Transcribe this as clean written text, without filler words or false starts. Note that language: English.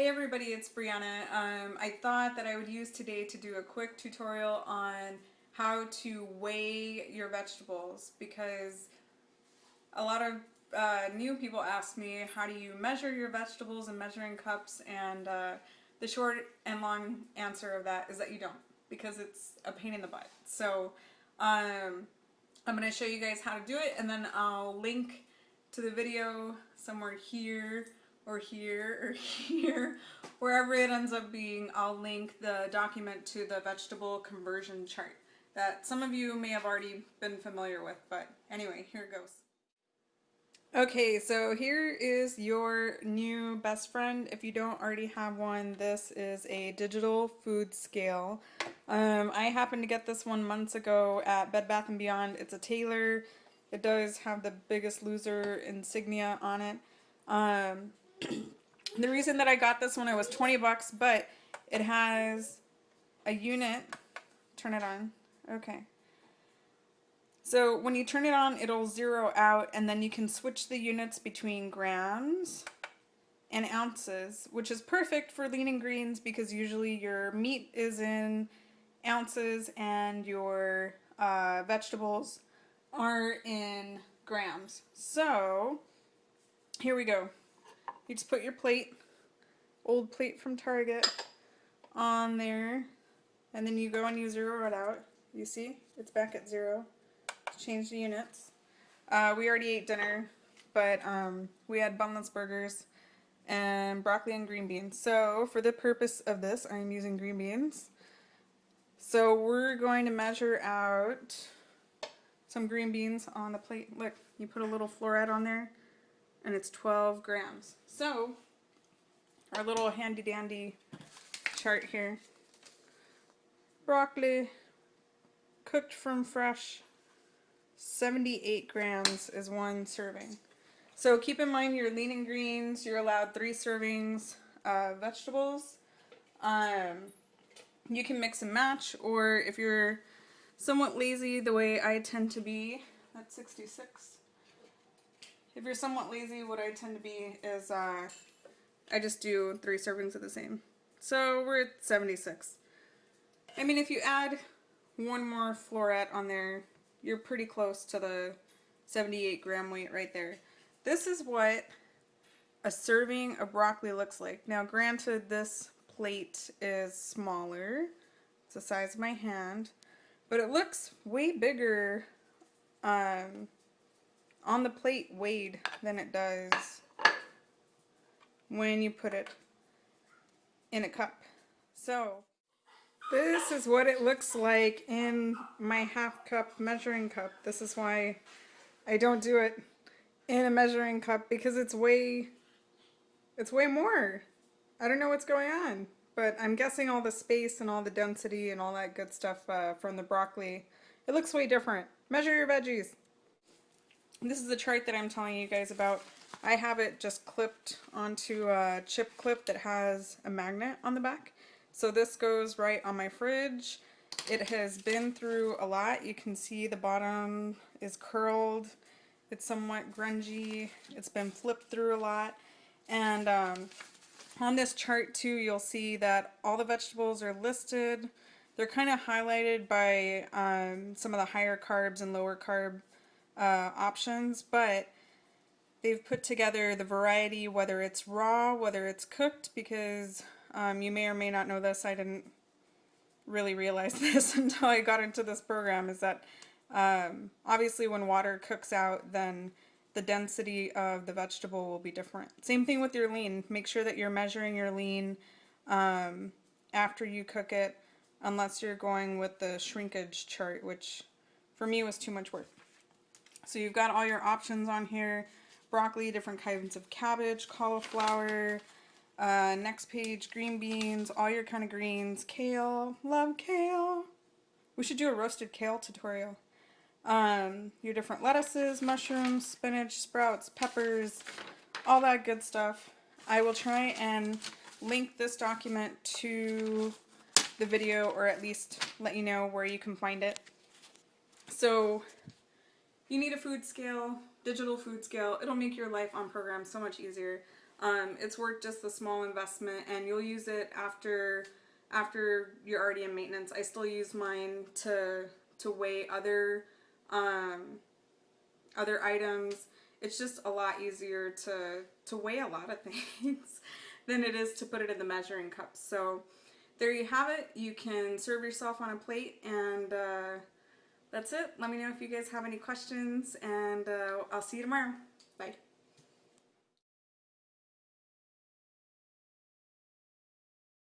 Hey everybody, it's Brianna. I thought that I would use today to do a quick tutorial on how to weigh your vegetables because a lot of new people ask me how do you measure your vegetables in measuring cups, and the short and long answer of that is that you don't, because it's a pain in the butt. So I'm going to show you guys how to do it, and then I'll link to the video somewhere here or here or here, wherever it ends up being. I'll link the document to the vegetable conversion chart that some of you may have already been familiar with, but anyway, here it goes. Okay, so here is your new best friend. If you don't already have one, this is a digital food scale. I happened to get this one months ago at Bed Bath & Beyond. It's a Taylor. It does have the Biggest Loser insignia on it. The reason that I got this one, it was 20 bucks, but it has a unit. Turn it on. Okay. So when you turn it on, it'll zero out, and then you can switch the units between grams and ounces, which is perfect for lean and greens because usually your meat is in ounces and your vegetables are in grams. So here we go. You just put your plate, old plate from Target, on there, and then you go and you zero it out. You see, it's back at zero. Change the units. We already ate dinner, but we had bunless burgers and broccoli and green beans. So for the purpose of this, I'm using green beans. So we're going to measure out some green beans on the plate. Look, you put a little floret on there, and it's 12 grams. So our little handy dandy chart here. Broccoli, cooked from fresh, 78 grams is one serving. So keep in mind your lean and greens, you're allowed 3 servings of vegetables. You can mix and match, or if you're somewhat lazy the way I tend to be, that's 66. If you're somewhat lazy, what I tend to be is I just do 3 servings of the same. So we're at 76. I mean, if you add one more floret on there, you're pretty close to the 78 gram weight right there. This is what a serving of broccoli looks like. Now granted, this plate is smaller. It's the size of my hand, but it looks way bigger on the plate weighed than it does when you put it in a cup. So this is what it looks like in my half cup measuring cup. This is why I don't do it in a measuring cup, because it's way more. I don't know what's going on, but I'm guessing all the space and all the density and all that good stuff from the broccoli, it looks way different. Measure your veggies. This is the chart that I'm telling you guys about. I have it just clipped onto a chip clip that has a magnet on the back. So this goes right on my fridge. It has been through a lot. You can see the bottom is curled. It's somewhat grungy. It's been flipped through a lot. And on this chart too, you'll see that all the vegetables are listed. They're kind of highlighted by some of the higher carbs and lower carb options, but they've put together the variety, whether it's raw, whether it's cooked, because you may or may not know this, I didn't really realize this until I got into this program, is that obviously when water cooks out, then the density of the vegetable will be different. Same thing with your lean. Make sure that you're measuring your lean after you cook it, unless you're going with the shrinkage chart, which for me was too much work. So you've got all your options on here. Broccoli, different kinds of cabbage, cauliflower, next page, green beans, all your kind of greens, kale, love kale. We should do a roasted kale tutorial. Your different lettuces, mushrooms, spinach, sprouts, peppers, all that good stuff. I will try and link this document to the video, or at least let you know where you can find it. So you need a food scale, digital food scale. It'll make your life on program so much easier. It's worth just the small investment, and you'll use it after you're already in maintenance. I still use mine to weigh other items. It's just a lot easier to weigh a lot of things than it is to put it in the measuring cups. So there you have it. You can serve yourself on a plate, and that's it. Let me know if you guys have any questions, and I'll see you tomorrow. Bye.